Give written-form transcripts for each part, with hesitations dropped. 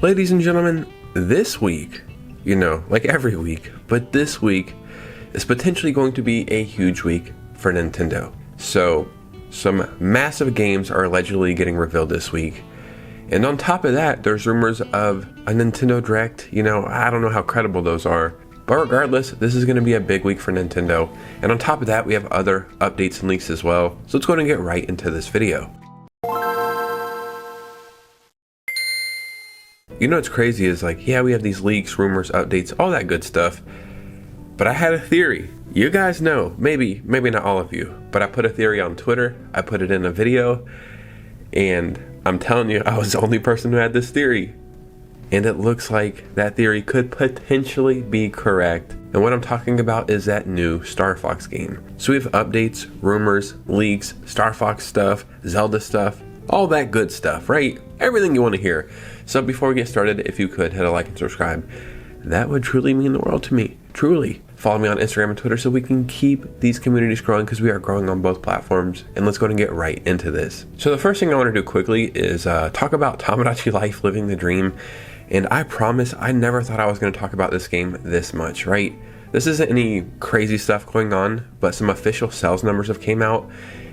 Ladies and gentlemen, this week, like every week, but this week is potentially going to be a huge week for Nintendo. So, some massive games are allegedly getting revealed this week. And on top of that, there's rumors of a Nintendo Direct. I don't know how credible those are. But regardless, this is going to be a big week for Nintendo. And on top of that, we have other updates and leaks as well. So let's go ahead and get right into this video. What's crazy is we have these leaks, rumors, updates, all that good stuff. But I had a theory. You guys know, maybe not all of you, but I put a theory on Twitter. I put it in a video. And I'm telling you, I was the only person who had this theory. And it looks like that theory could potentially be correct. And what I'm talking about is that new Star Fox game. So we have updates, rumors, leaks, Star Fox stuff, Zelda stuff, all that good stuff, right? Everything you want to hear. So before we get started, if you could hit a like and subscribe, that would truly mean the world to me. Truly. Follow me on Instagram and Twitter so we can keep these communities growing, because we are growing on both platforms. And let's go ahead and get right into this. So the first thing I want to do quickly is talk about Tomodachi Life, Living the Dream. And I promise I never thought I was going to talk about this game this much, right? This isn't any crazy stuff going on, but some official sales numbers have came out.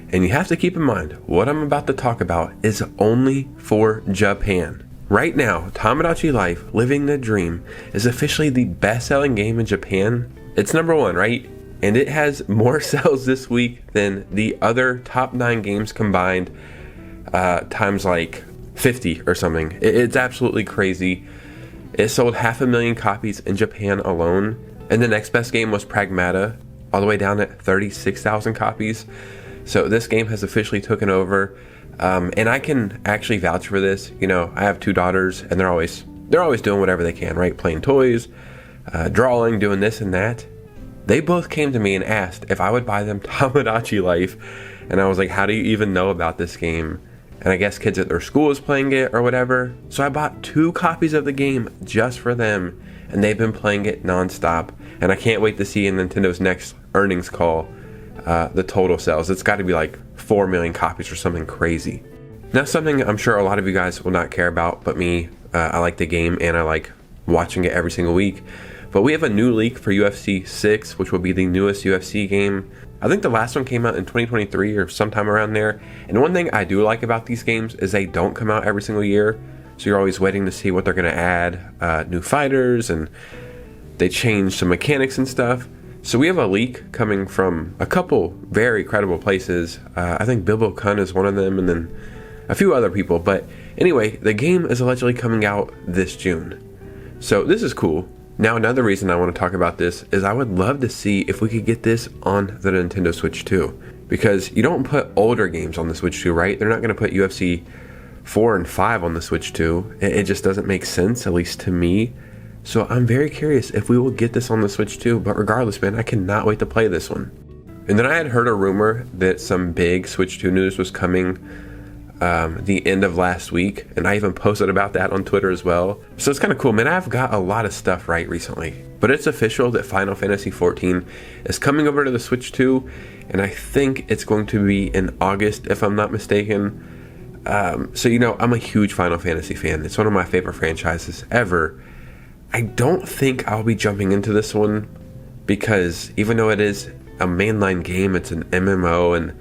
And you have to keep in mind, what I'm about to talk about is only for Japan. Right now, Tomodachi Life, Living the Dream is officially the best-selling game in Japan. It's number one, right? And it has more sales this week than the other top 9 games combined, times 50 or something. It's absolutely crazy. It sold 500,000 copies in Japan alone. And the next best game was Pragmata, all the way down at 36,000 copies. So this game has officially taken over. And I can actually vouch for this. I have 2 daughters, and they're always doing whatever they can, right? Playing toys, drawing, doing this and that. They both came to me and asked if I would buy them Tomodachi Life. And I was like, how do you even know about this game? And I guess kids at their school is playing it or whatever. So I bought 2 copies of the game just for them, and they've been playing it nonstop. And I can't wait to see in Nintendo's next earnings call the total sales. It's got to be 4 million copies or something crazy. Now, something I'm sure a lot of you guys will not care about, but me, I like the game and I like watching it every single week. But we have a new leak for UFC 6, which will be the newest UFC game. I think the last one came out in 2023 or sometime around there. And one thing I do like about these games is they don't come out every single year. So you're always waiting to see what they're going to add, new fighters, and they change some mechanics and stuff. So we have a leak coming from a couple very credible places. I think Bilbo Kun is one of them, and then a few other people. But anyway, the game is allegedly coming out this June. So this is cool. Now, another reason I want to talk about this is I would love to see if we could get this on the Nintendo Switch 2. Because you don't put older games on the Switch 2, right? They're not going to put UFC 4 and 5 on the Switch 2. It just doesn't make sense, at least to me. So I'm very curious if we will get this on the Switch 2. But regardless, man, I cannot wait to play this one. And then I had heard a rumor that some big Switch 2 news was coming the end of last week, and I even posted about that on Twitter as well. So it's kind of cool, man. I've got a lot of stuff right recently, but it's official that Final Fantasy XIV is coming over to the Switch 2, and I think it's going to be in August, if I'm not mistaken. So I'm a huge Final Fantasy fan. It's one of my favorite franchises ever. I don't think I'll be jumping into this one, because even though it is a mainline game, it's an MMO, and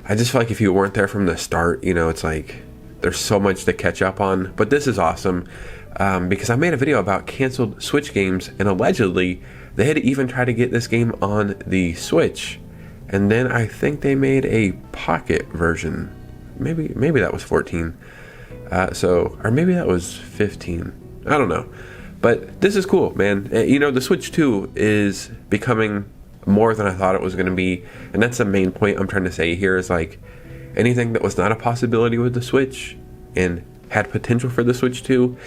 I just feel like if you weren't there from the start, it's there's so much to catch up on. But this is awesome, because I made a video about canceled Switch games, and allegedly they had even tried to get this game on the Switch, and then I think they made a pocket version. Maybe that was 14, or maybe that was 15. I don't know, but this is cool, man. The Switch 2 is becoming more than I thought it was going to be, and that's the main point I'm trying to say here is anything that was not a possibility with the Switch and had potential for the Switch 2,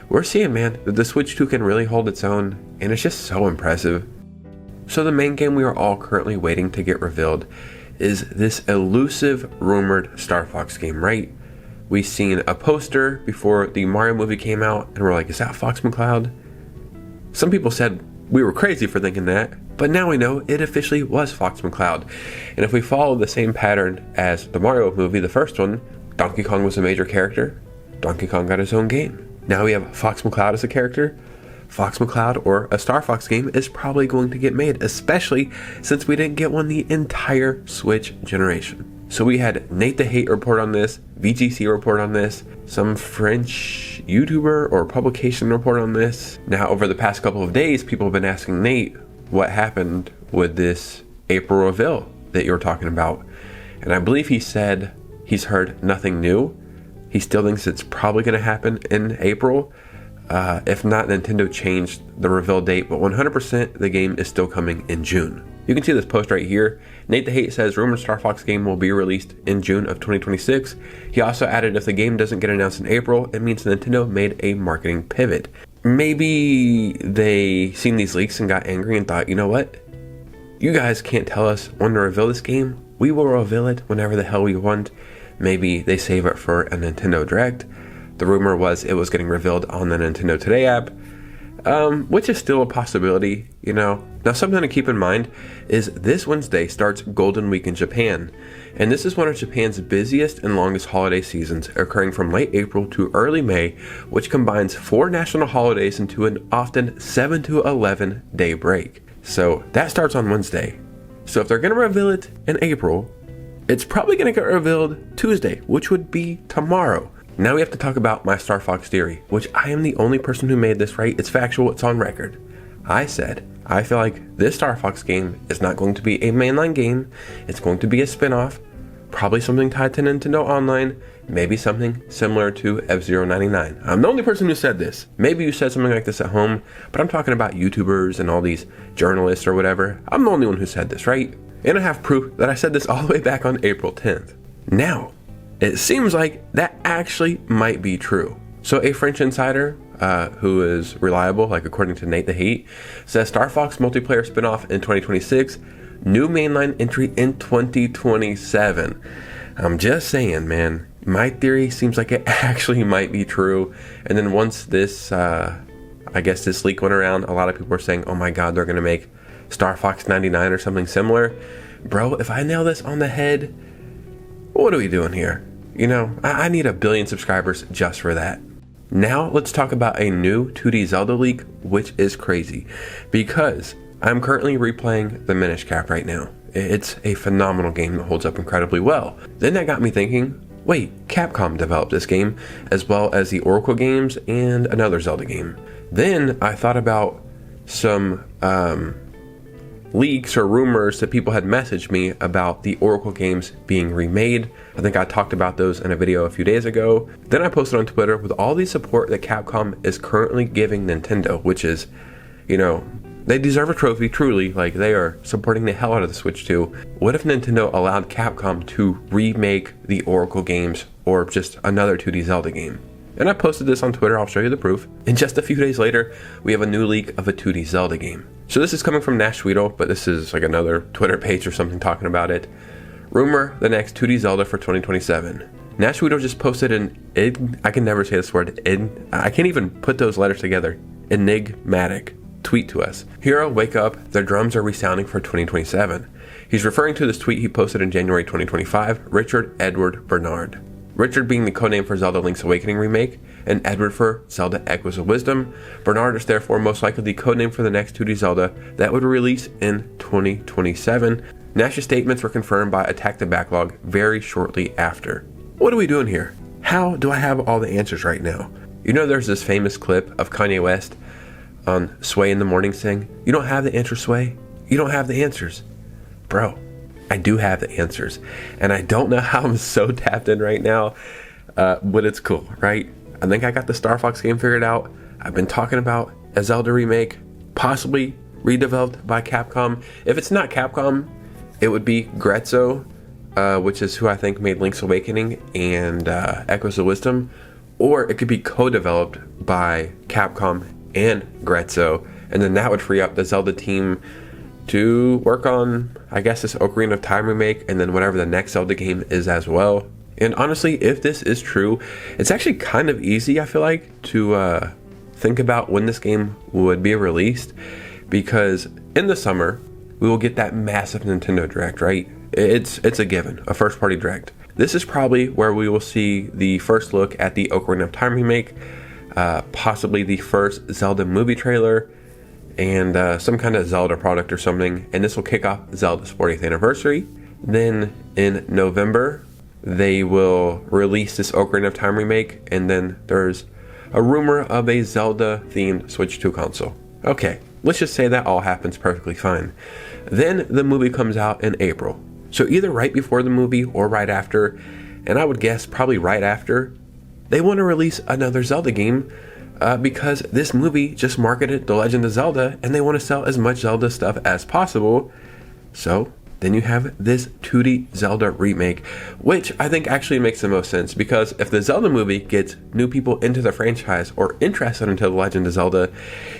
we're seeing, man, that the Switch 2 can really hold its own, and it's just so impressive. So the main game we are all currently waiting to get revealed is this elusive rumored Star Fox game, right? We seen a poster before the Mario movie came out, and we're like, is that Fox McCloud? Some people said we were crazy for thinking that, but now we know it officially was Fox McCloud. And if we follow the same pattern as the Mario movie, the first one, Donkey Kong was a major character. Donkey Kong got his own game. Now we have Fox McCloud as a character. Fox McCloud or a Star Fox game is probably going to get made, especially since we didn't get one the entire Switch generation. So we had Nate the Hate report on this, VGC report on this, some French YouTuber or publication report on this. Now over the past couple of days, people have been asking Nate what happened with this April reveal that you were talking about. And I believe he said he's heard nothing new. He still thinks it's probably going to happen in April. If not, Nintendo changed the reveal date, but 100% the game is still coming in June. You can see this post right here. Nate the Hate says rumored Star Fox game will be released in June of 2026. He also added if the game doesn't get announced in April, it means Nintendo made a marketing pivot. Maybe they seen these leaks and got angry and thought, you know what? You guys can't tell us when to reveal this game. We will reveal it whenever the hell we want. Maybe they save it for a Nintendo Direct. The rumor was it was getting revealed on the Nintendo Today app, which is still a possibility, you know. Now, something to keep in mind is this Wednesday starts Golden Week in Japan, and this is one of Japan's busiest and longest holiday seasons, occurring from late April to early May, which combines 4 national holidays into an often 7 to 11 day break. So that starts on Wednesday. So if they're going to reveal it in April, it's probably going to get revealed Tuesday, which would be tomorrow. Now we have to talk about my Star Fox theory, which I am the only person who made this, right? It's factual, it's on record. I said, I feel like this Star Fox game is not going to be a mainline game. It's going to be a spin-off, probably something tied to Nintendo Online, maybe something similar to F-Zero 99. I'm the only person who said this. Maybe you said something like this at home, but I'm talking about YouTubers and all these journalists or whatever. I'm the only one who said this, right? And I have proof that I said this all the way back on April 10th. Now, it seems like that actually might be true. So a French insider, who is reliable, like according to Nate the Hate, says Star Fox multiplayer spinoff in 2026, new mainline entry in 2027. I'm just saying, man, my theory seems like it actually might be true. And then once this, I guess this leak went around, a lot of people were saying, oh my God, they're going to make Star Fox 99 or something similar. Bro, if I nail this on the head, what are we doing here? You know, I need 1 billion subscribers just for that. Now let's talk about a new 2D Zelda leak, which is crazy because I'm currently replaying the Minish Cap right now. It's a phenomenal game that holds up incredibly well. Then that got me thinking, wait, Capcom developed this game as well as the Oracle games and another Zelda game. Then I thought about some leaks or rumors that people had messaged me about the Oracle games being remade. I think I talked about those in a video a few days ago. Then I posted on Twitter with all the support that Capcom is currently giving Nintendo, which is, you know, they deserve a trophy, truly. Like, they are supporting the hell out of the Switch 2. What if Nintendo allowed Capcom to remake the Oracle games or just another 2D Zelda game? And I posted this on Twitter, I'll show you the proof. And just a few days later, we have a new leak of a 2D Zelda game. So this is coming from Nash Tweedle, but this is like another Twitter page or something talking about it. Rumor, the next 2D Zelda for 2027. Nash Tweedle just posted an I can never say this word, I can't even put those letters together. Enigmatic tweet to us. Hero, wake up, the drums are resounding for 2027. He's referring to this tweet he posted in January 2025, Richard Edward Bernard. Richard being the codename for Zelda Link's Awakening remake, and Edward for Zelda Echoes of Wisdom. Bernard is therefore most likely the codename for the next 2D Zelda that would release in 2027. Nash's statements were confirmed by Attack the Backlog very shortly after. What are we doing here? How do I have all the answers right now? You know, there's this famous clip of Kanye West on Sway in the Morning saying, you don't have the answers, Sway. You don't have the answers. Bro, I do have the answers. And I don't know how I'm so tapped in right now, but it's cool, right? I think I got the Star Fox game figured out. I've been talking about a Zelda remake, possibly redeveloped by Capcom. If it's not Capcom, it would be Grezzo, which is who I think made Link's Awakening and Echoes of Wisdom. Or it could be co-developed by Capcom and Grezzo, and then that would free up the Zelda team to work on, I guess, this Ocarina of Time remake, and then whatever the next Zelda game is as well. And honestly, if this is true, it's actually kind of easy, I feel like, to think about when this game would be released, because in the summer, we will get that massive Nintendo Direct, right? It's a given, a first-party Direct. This is probably where we will see the first look at the Ocarina of Time remake. possibly the first Zelda movie trailer, and some kind of Zelda product or something. And this will kick off Zelda's 40th anniversary. Then in November, they will release this Ocarina of Time remake, and then there's a rumor of a Zelda-themed Switch 2 console. Okay, let's just say that all happens perfectly fine. Then the movie comes out in April. So either right before the movie or right after, and I would guess probably right after, they want to release another Zelda game because this movie just marketed The Legend of Zelda, and they want to sell as much Zelda stuff as possible. So then you have this 2D Zelda remake, which I think actually makes the most sense, because if the Zelda movie gets new people into the franchise or interested into The Legend of Zelda,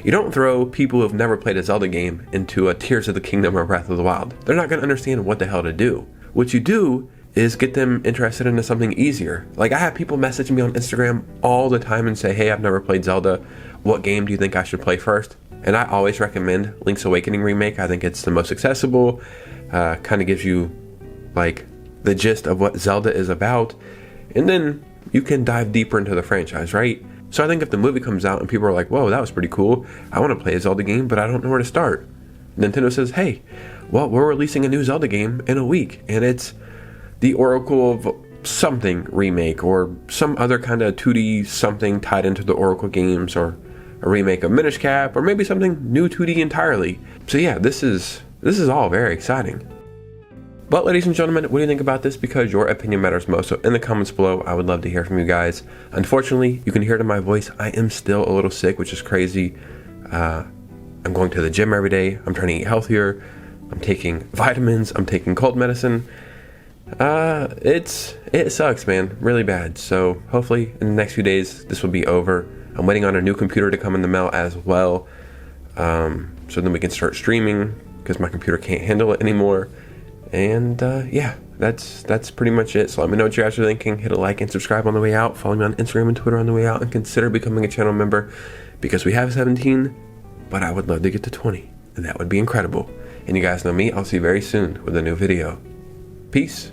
you don't throw people who've never played a Zelda game into a Tears of the Kingdom or Breath of the Wild. They're not going to understand what the hell to do. What you do is get them interested into something easier. Like, I have people message me on Instagram all the time and say, hey, I've never played Zelda. What game do you think I should play first? And I always recommend Link's Awakening Remake. I think it's the most accessible. Kind of gives you like the gist of what Zelda is about, and then you can dive deeper into the franchise, right? So I think if the movie comes out and people are like, whoa, that was pretty cool, I want to play a Zelda game, but I don't know where to start. Nintendo says, hey, well, we're releasing a new Zelda game in a week, and it's the Oracle of something remake, or some other kind of 2D something tied into the Oracle games, or a remake of Minish Cap, or maybe something new 2D entirely. So yeah, this is all very exciting. But ladies and gentlemen, what do you think about this? Because your opinion matters most. So in the comments below, I would love to hear from you guys. Unfortunately, you can hear it in my voice, I am still a little sick, which is crazy. I'm going to the gym every day. I'm trying to eat healthier. I'm taking vitamins. I'm taking cold medicine. It sucks, man, really bad. So hopefully in the next few days, this will be over. I'm waiting on a new computer to come in the mail as well. So then we can start streaming, because my computer can't handle it anymore. And yeah, that's pretty much it. So let me know what you guys are thinking. Hit a like and subscribe on the way out. Follow me on Instagram and Twitter on the way out, and consider becoming a channel member, because we have 17, but I would love to get to 20, and that would be incredible. And you guys know me, I'll see you very soon with a new video. Peace.